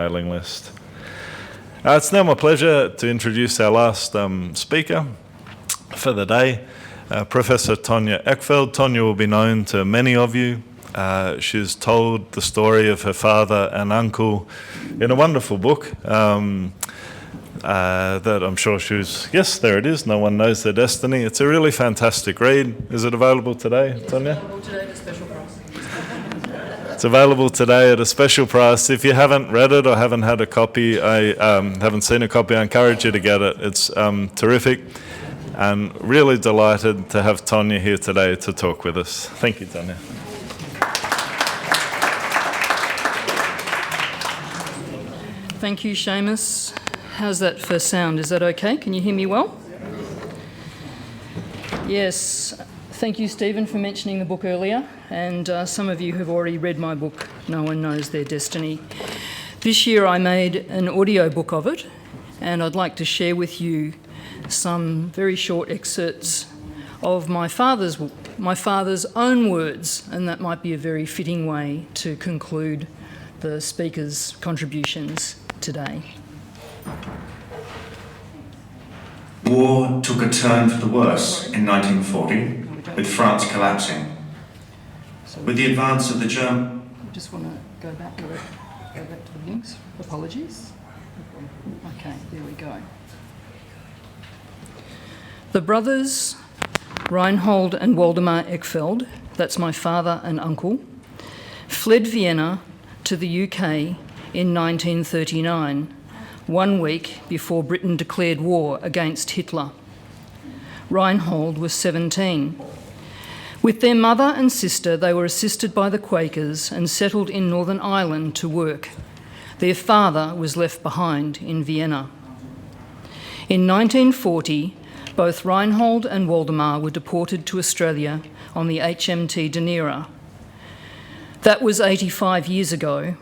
mailing list. It's now my pleasure to introduce our last speaker for the day, Professor Tonia Eckfeld. Tonia will be known to many of you. She's told the story of her father and uncle in a wonderful book that I'm sure yes, there it is, No One Knows Their Destiny. It's a really fantastic read. Is it available today, Tonia? It's available today at a special price. It's available today at a special price. If you haven't read it or haven't had a copy, haven't seen a copy, I encourage you to get it. It's terrific, and really delighted to have Tonia here today to talk with us. Thank you, Tonia. Thank you, Seamus. How's that for sound? Is that okay? Can you hear me well? Yes. Thank you, Stephen, for mentioning the book earlier, and some of you have already read my book, No One Knows Their Destiny. This year I made an audio book of it, and I'd like to share with you some very short excerpts of my father's own words, and that might be a very fitting way to conclude the speaker's contributions today. War took a turn for the worse in 1940, with France collapsing. With the advance of the German... I just want to go back to the beginnings. Apologies. Okay, there we go. The brothers Reinhold and Waldemar Eckfeld, that's my father and uncle, fled Vienna to the UK in 1939, 1 week before Britain declared war against Hitler. Reinhold was 17. With their mother and sister, they were assisted by the Quakers and settled in Northern Ireland to work. Their father was left behind in Vienna. In 1940, both Reinhold and Waldemar were deported to Australia on the HMT Dunera. That was 85 years ago,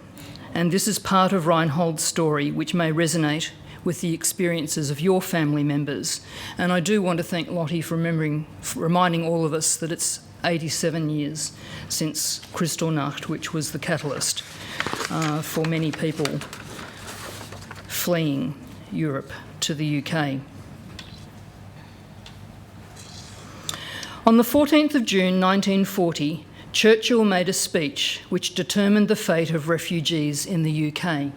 and this is part of Reinhold's story which may resonate with the experiences of your family members. And I do want to thank Lottie for reminding all of us that it's 87 years since Kristallnacht, which was the catalyst for many people fleeing Europe to the UK. On the 14th of June 1940, Churchill made a speech which determined the fate of refugees in the UK.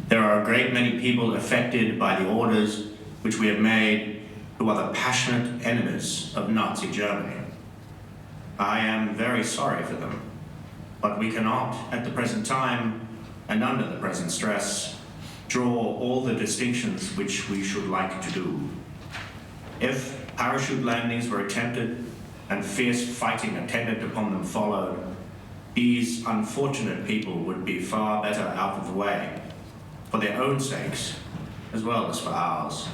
There are a great many people affected by the orders which we have made who are the passionate enemies of Nazi Germany. I am very sorry for them, but we cannot, at the present time and under the present stress, draw all the distinctions which we should like to do. If parachute landings were attempted and fierce fighting attendant upon them followed, these unfortunate people would be far better out of the way, for their own sakes, as well as for ours.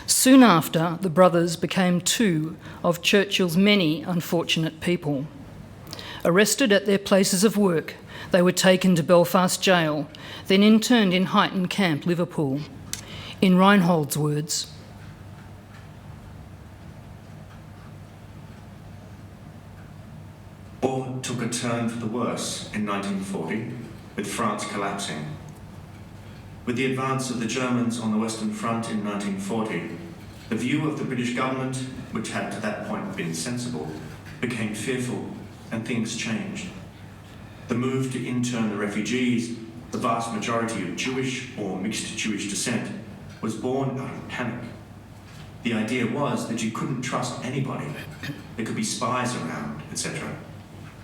Soon after, the brothers became two of Churchill's many unfortunate people. Arrested at their places of work, they were taken to Belfast Jail, then interned in Huyton Camp, Liverpool. In Reinhold's words, War took a turn for the worse in 1940, with France collapsing. With the advance of the Germans on the Western Front in 1940, the view of the British government, which had to that point been sensible, became fearful, and things changed. The move to intern the refugees, the vast majority of Jewish or mixed Jewish descent, was born out of panic. The idea was that you couldn't trust anybody. There could be spies around, etc.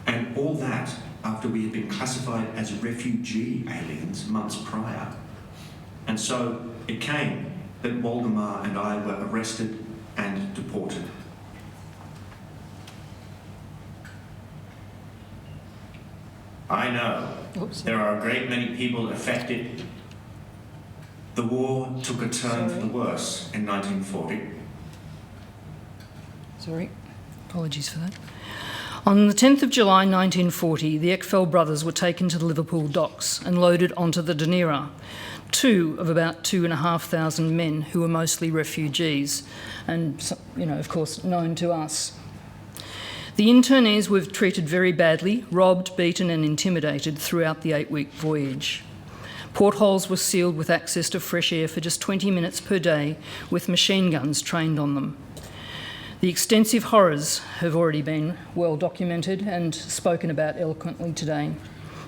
And all that after we had been classified as refugee aliens months prior. And so it came that Waldemar and I were arrested and deported. I know there are a great many people affected. The war took a turn for the worse in 1940. Sorry, apologies for that. On the 10th of July 1940, the Eckfeld brothers were taken to the Liverpool docks and loaded onto the Dunera. two of about 2,500 men who were mostly refugees and, of course, known to us. The internees were treated very badly, robbed, beaten and intimidated throughout the 8-week voyage. Portholes were sealed with access to fresh air for just 20 minutes per day, with machine guns trained on them. The extensive horrors have already been well documented and spoken about eloquently today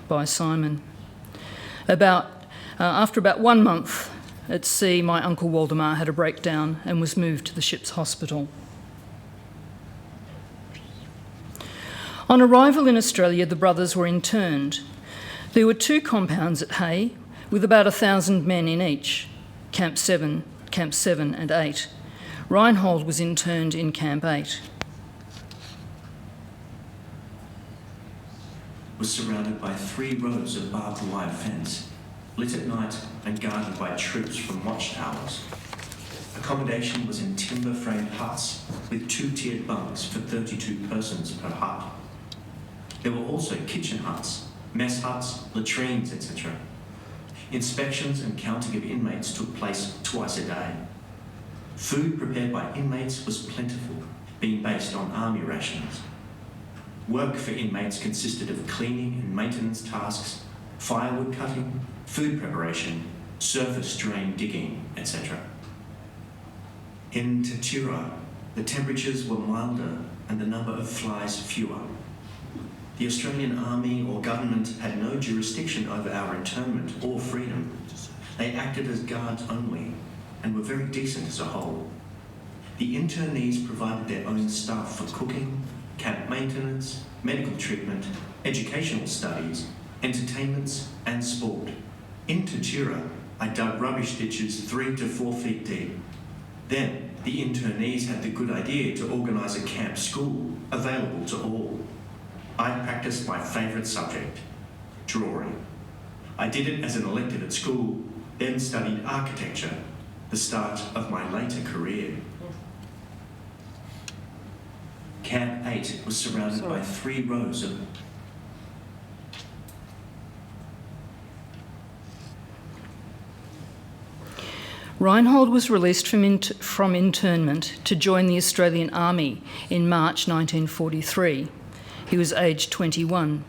by Simon. After about 1 month at sea, my uncle Waldemar had a breakdown and was moved to the ship's hospital. On arrival in Australia, the brothers were interned. There were 2 compounds at Hay, with about 1,000 men in each, Camp 7 and 8. Reinhold was interned in Camp 8. Was surrounded by 3 rows of barbed wire fence, lit at night and guarded by troops from watchtowers. Accommodation was in timber-framed huts with 2-tiered bunks for 32 persons per hut. There were also kitchen huts, mess huts, latrines, etc. Inspections and counting of inmates took place twice a day. Food prepared by inmates was plentiful, being based on army rations. Work for inmates consisted of cleaning and maintenance tasks, firewood cutting, food preparation, surface drain digging, etc. In Tatura, the temperatures were milder and the number of flies fewer. The Australian Army or government had no jurisdiction over our internment or freedom. They acted as guards only and were very decent as a whole. The internees provided their own staff for cooking, camp maintenance, medical treatment, educational studies, entertainments and sport. In Tatura, I dug rubbish ditches 3 to 4 feet deep. Then the internees had the good idea to organise a camp school available to all. I practiced my favourite subject, drawing. I did it as an elective at school, then studied architecture, the start of my later career. Camp 8 was surrounded by 3 rows of... Reinhold was released from internment to join the Australian Army in March 1943. He was aged 21.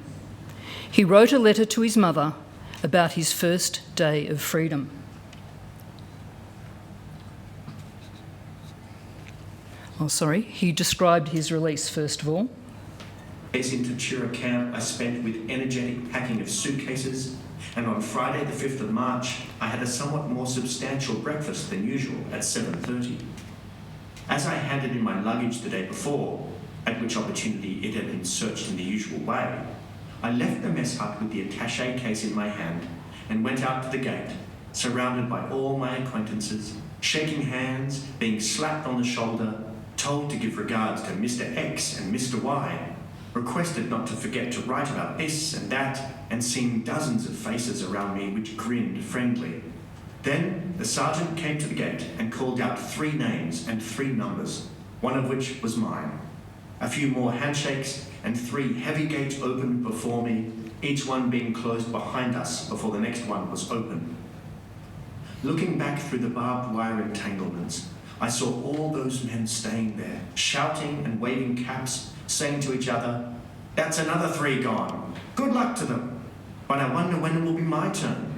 He wrote a letter to his mother about his first day of freedom. He described his release first of all. Days in Tatura camp I spent with energetic packing of suitcases, and on Friday the 5th of March I had a somewhat more substantial breakfast than usual at 7:30. As I handed in my luggage the day before, at which opportunity it had been searched in the usual way, I left the mess hut with the attaché case in my hand and went out to the gate, surrounded by all my acquaintances, shaking hands, being slapped on the shoulder, told to give regards to Mr. X and Mr. Y, requested not to forget to write about this and that, and seeing dozens of faces around me which grinned friendly. Then the sergeant came to the gate and called out 3 names and 3 numbers, one of which was mine. A few more handshakes and 3 heavy gates opened before me, each one being closed behind us before the next one was open. Looking back through the barbed wire entanglements, I saw all those men staying there, shouting and waving caps, saying to each other, "That's another 3 gone. Good luck to them. But I wonder when it will be my turn."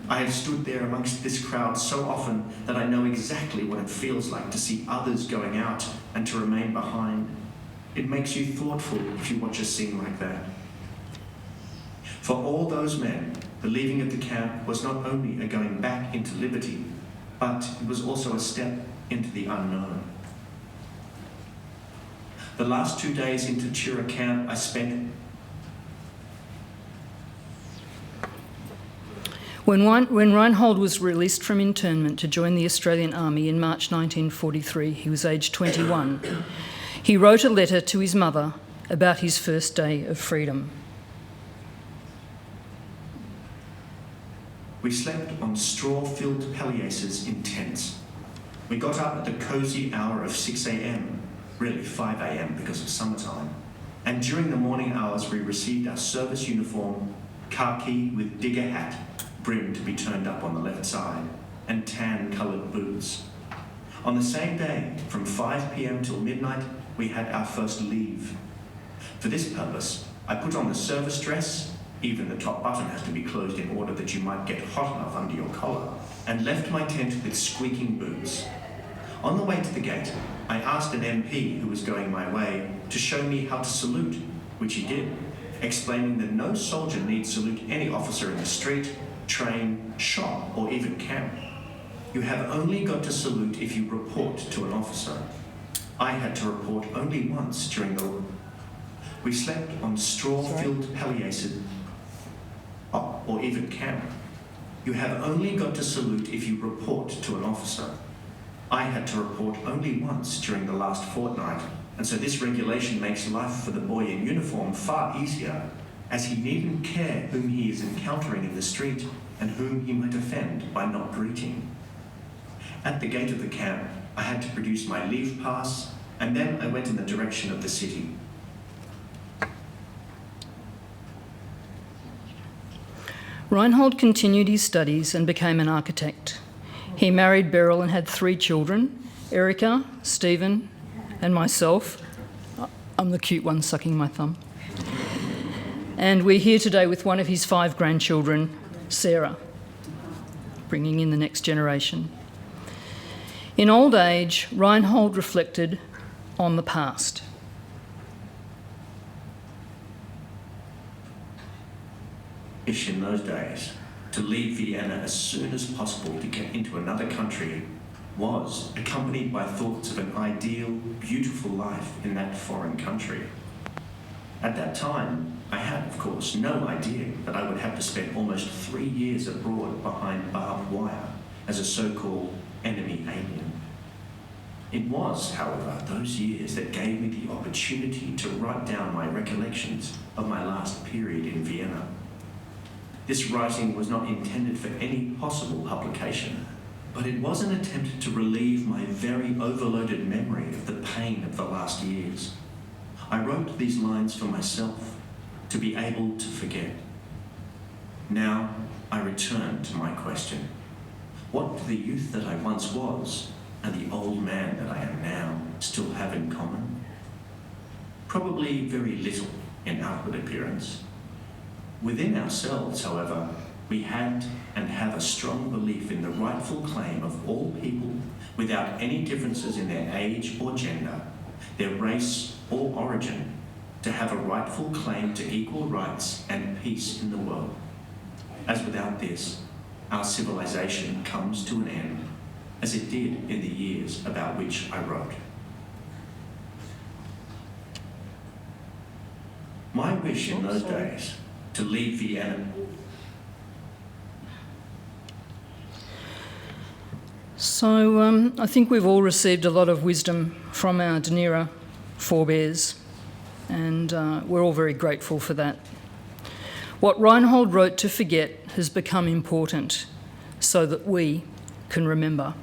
I have stood there amongst this crowd so often that I know exactly what it feels like to see others going out and to remain behind. It makes you thoughtful if you watch a scene like that. For all those men, the leaving of the camp was not only a going back into liberty, but it was also a step into the unknown. The last 2 days in Tatura camp I spent... When Reinhold was released from internment to join the Australian Army in March 1943, he was aged 21. He wrote a letter to his mother about his first day of freedom. We slept on straw-filled palliaces in tents. We got up at the cosy hour of 6 a.m, really 5 a.m. because of summertime, and during the morning hours we received our service uniform, khaki with digger hat, brim to be turned up on the left side, and tan-coloured boots. On the same day, from 5 p.m. till midnight, we had our first leave. For this purpose, I put on the service dress, even the top button has to be closed in order that you might get hot enough under your collar, and left my tent with squeaking boots. On the way to the gate, I asked an MP who was going my way to show me how to salute, which he did, explaining that no soldier needs salute any officer in the street, train, shop, or even camp. You have only got to salute if you report to an officer. I had to report only once during the... We slept on straw-filled palliaces, or even camp. You have only got to salute if you report to an officer. I had to report only once during the last fortnight, and so this regulation makes life for the boy in uniform far easier, as he needn't care whom he is encountering in the street and whom he might offend by not greeting. At the gate of the camp, I had to produce my leave pass, and then I went in the direction of the city. Reinhold continued his studies and became an architect. He married Beryl and had 3 children, Erica, Stephen, and myself. I'm the cute one sucking my thumb. And we're here today with one of his 5 grandchildren, Sarah, bringing in the next generation. In old age, Reinhold reflected on the past. In those days, to leave Vienna as soon as possible to get into another country was accompanied by thoughts of an ideal, beautiful life in that foreign country. At that time, I had, of course, no idea that I would have to spend almost 3 years abroad behind barbed wire as a so-called enemy alien. It was, however, those years that gave me the opportunity to write down my recollections of my last period in Vienna. This writing was not intended for any possible publication, but it was an attempt to relieve my very overloaded memory of the pain of the last years. I wrote these lines for myself, to be able to forget. Now, I return to my question. What do the youth that I once was and the old man that I am now still have in common? Probably very little in outward appearance. Within ourselves, however, we had and have a strong belief in the rightful claim of all people, without any differences in their age or gender, their race or origin, to have a rightful claim to equal rights and peace in the world. As without this, our civilization comes to an end, as it did in the years about which I wrote. My wish in those days to leave Vienna. So I think we've all received a lot of wisdom from our Dunera forebears, and we're all very grateful for that. What Reinhold wrote to forget has become important so that we can remember.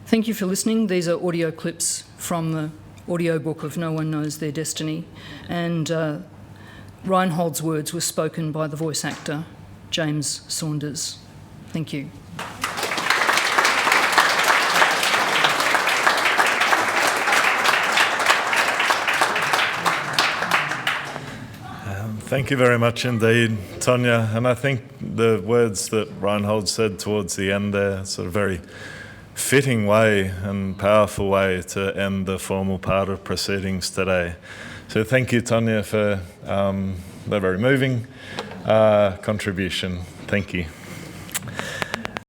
Thank you for listening. These are audio clips from the audiobook of No One Knows Their Destiny, and Reinhold's words were spoken by the voice actor, James Saunders. Thank you. Thank you very much indeed, Tonia. And I think the words that Reinhold said towards the end there, sort of very fitting way and powerful way to end the formal part of proceedings today. So thank you, Tonia, for the very moving contribution. Thank you.